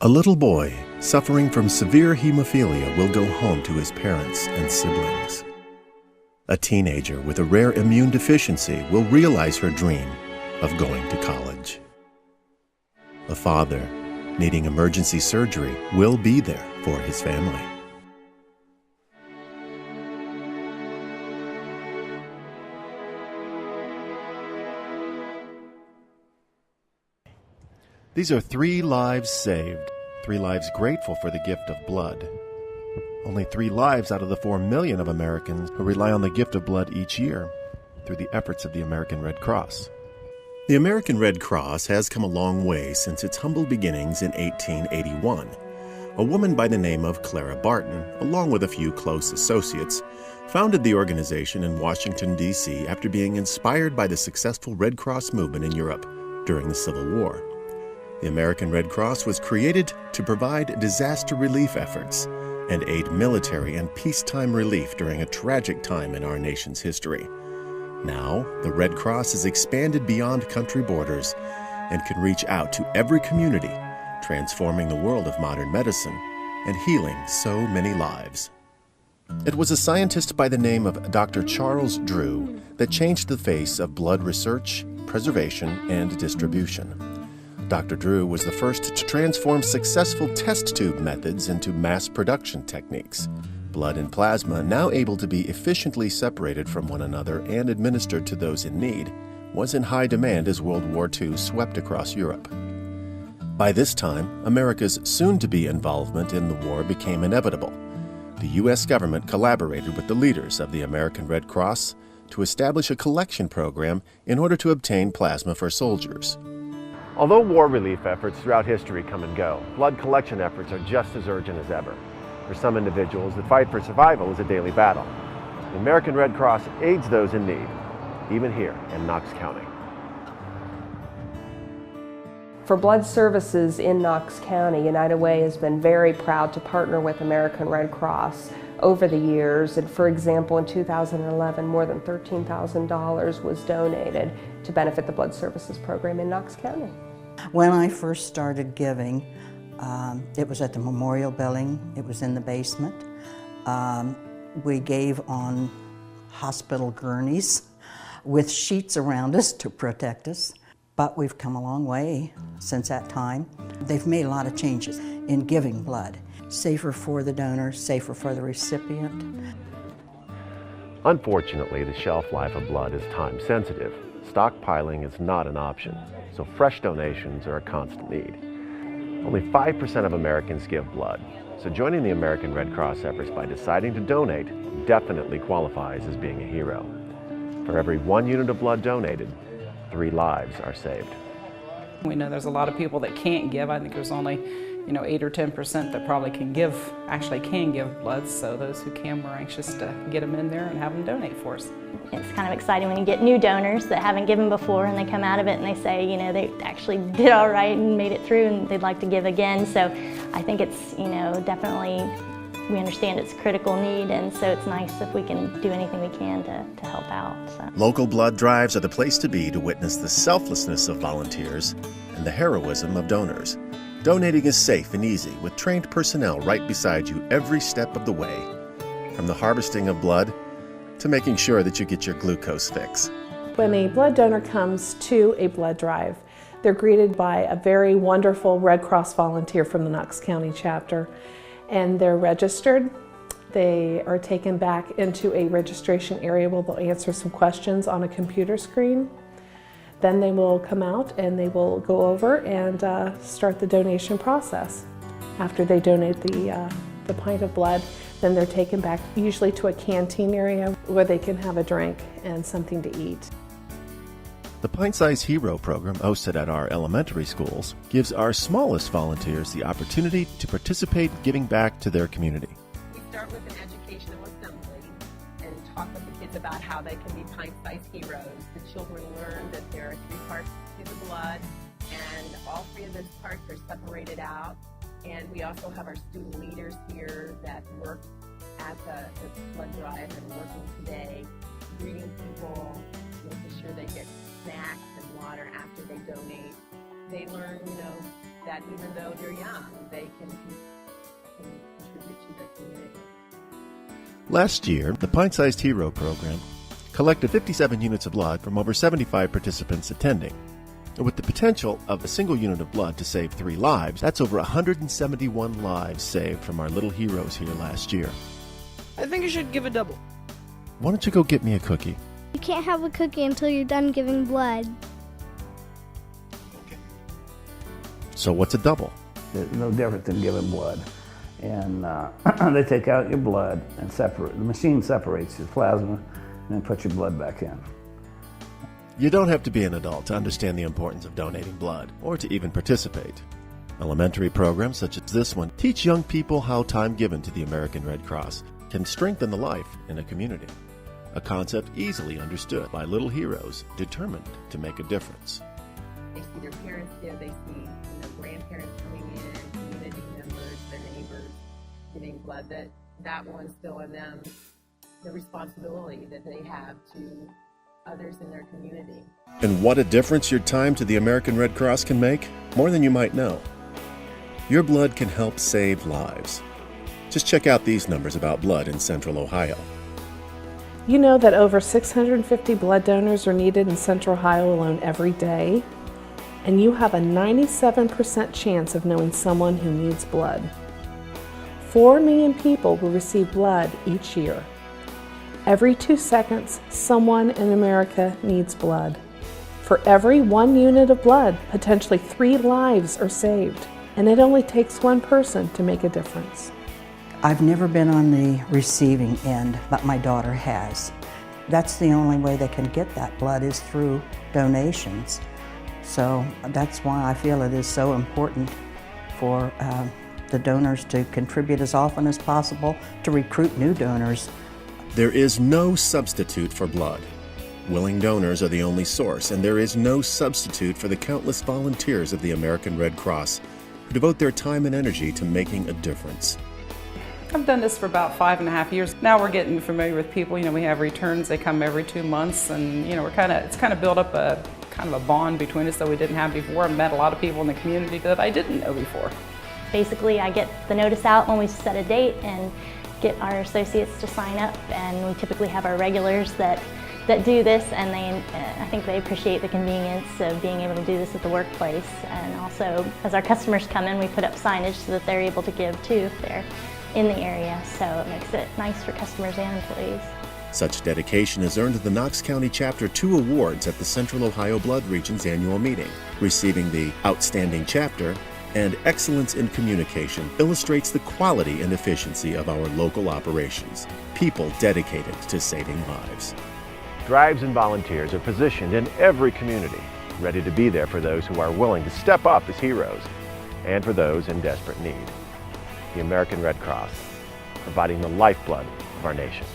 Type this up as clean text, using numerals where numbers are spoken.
A little boy suffering from severe hemophilia will go home to his parents and siblings. A teenager with a rare immune deficiency will realize her dream of going to college. A father needing emergency surgery will be there for his family. These are 3 lives saved, 3 lives grateful for the gift of blood. Only 3 lives out of the 4 million of Americans who rely on the gift of blood each year through the efforts of the American Red Cross. The American Red Cross has come a long way since its humble beginnings in 1881. A woman by the name of Clara Barton, along with a few close associates, founded the organization in Washington, D.C. after being inspired by the successful Red Cross movement in Europe during the Civil War. The American Red Cross was created to provide disaster relief efforts and aid military and peacetime relief during a tragic time in our nation's history. Now, the Red Cross has expanded beyond country borders and can reach out to every community, transforming the world of modern medicine and healing so many lives. It was a scientist by the name of Dr. Charles Drew that changed the face of blood research, preservation, and distribution. Dr. Drew was the first to transform successful test tube methods into mass production techniques. Blood and plasma, now able to be efficiently separated from one another and administered to those in need, was in high demand as World War II swept across Europe. By this time, America's soon-to-be involvement in the war became inevitable. The U.S. government collaborated with the leaders of the American Red Cross to establish a collection program in order to obtain plasma for soldiers. Although war relief efforts throughout history come and go, blood collection efforts are just as urgent as ever. For some individuals, the fight for survival is a daily battle. The American Red Cross aids those in need, even here in Knox County. For blood services in Knox County, United Way has been very proud to partner with American Red Cross over the years. And for example, in 2011, more than $13,000 was donated to benefit the blood services program in Knox County. When I first started giving, it was at the memorial building. It was in the basement. We gave on hospital gurneys with sheets around us to protect us. But we've come a long way since that time. They've made a lot of changes in giving blood. Safer for the donor, safer for the recipient. Unfortunately, the shelf life of blood is time sensitive. Stockpiling is not an option, so fresh donations are a constant need. Only 5% of Americans give blood, so joining the American Red Cross efforts by deciding to donate definitely qualifies as being a hero. For every 1 unit of blood donated, 3 lives are saved. We know there's a lot of people that can't give. I think there's only 8 or 10% that probably can give blood, so those who can, we're anxious to get them in there and have them donate for us. It's kind of exciting when you get new donors that haven't given before and they come out of it and they say, they actually did all right and made it through and they'd like to give again. So I think it's, definitely, we understand it's a critical need, and so it's nice if we can do anything we can to help out. So. Local blood drives are the place to be to witness the selflessness of volunteers and the heroism of donors. Donating is safe and easy with trained personnel right beside you every step of the way, from the harvesting of blood to making sure that you get your glucose fix. When a blood donor comes to a blood drive, they're greeted by a very wonderful Red Cross volunteer from the Knox County chapter, and they're registered. They are taken back into a registration area where they'll answer some questions on a computer screen. Then they will come out and they will go over and start the donation process. After they donate the pint of blood, then they're taken back usually to a canteen area where they can have a drink and something to eat. The Pintsized Hero program hosted at our elementary schools gives our smallest volunteers the opportunity to participate giving back to their community. We start with an educational assembly and talk with the kids about how they can be pint-sized heroes. The children learn that there are 3 parts to the blood, and all 3 of those parts are separated out. And we also have our student leaders here that work at the blood drive and working today, greeting people, making sure they get snacks and water after they donate. They learn, that even though they're young, they can contribute to their community. Last year, the Pintsized Hero program collected 57 units of blood from over 75 participants attending. And with the potential of a single unit of blood to save 3 lives, that's over 171 lives saved from our little heroes here last year. I think you should give a double. Why don't you go get me a cookie? You can't have a cookie until you're done giving blood. So what's a double? There's no difference in giving blood. And they take out your blood and separate. The machine separates your plasma and then puts your blood back in. You don't have to be an adult to understand the importance of donating blood or to even participate. Elementary programs such as this one teach young people how time given to the American Red Cross can strengthen the life in a community, a concept easily understood by little heroes determined to make a difference. They see their parents give, they see grandparents coming in, community members, their neighbors giving blood, that will instill in them the responsibility that they have to others in their community. And what a difference your time to the American Red Cross can make? More than you might know. Your blood can help save lives. Just check out these numbers about blood in Central Ohio. You know that over 650 blood donors are needed in Central Ohio alone every day, and you have a 97% chance of knowing someone who needs blood. 4 million people will receive blood each year. Every 2 seconds, someone in America needs blood. For every 1 unit of blood, potentially 3 lives are saved, and it only takes 1 person to make a difference. I've never been on the receiving end, but my daughter has. That's the only way they can get that blood is through donations. So that's why I feel it is so important for the donors to contribute as often as possible to recruit new donors. There is no substitute for blood. Willing donors are the only source, and there is no substitute for the countless volunteers of the American Red Cross who devote their time and energy to making a difference. I've done this for about 5.5 years. Now we're getting familiar with people. We have returns. They come every 2 months, and it's kind of built up a kind of a bond between us that we didn't have before. I've met a lot of people in the community that I didn't know before. Basically, I get the notice out when we set a date and get our associates to sign up, and we typically have our regulars that do this, and I think they appreciate the convenience of being able to do this at the workplace. And also, as our customers come in, we put up signage so that they're able to give too if they're in the area, so it makes it nice for customers and employees. Such dedication has earned the Knox County Chapter 2 awards at the Central Ohio Blood Region's annual meeting. Receiving the Outstanding Chapter and Excellence in Communication illustrates the quality and efficiency of our local operations. People dedicated to saving lives. Drives and volunteers are positioned in every community, ready to be there for those who are willing to step up as heroes and for those in desperate need. The American Red Cross, providing the lifeblood of our nation.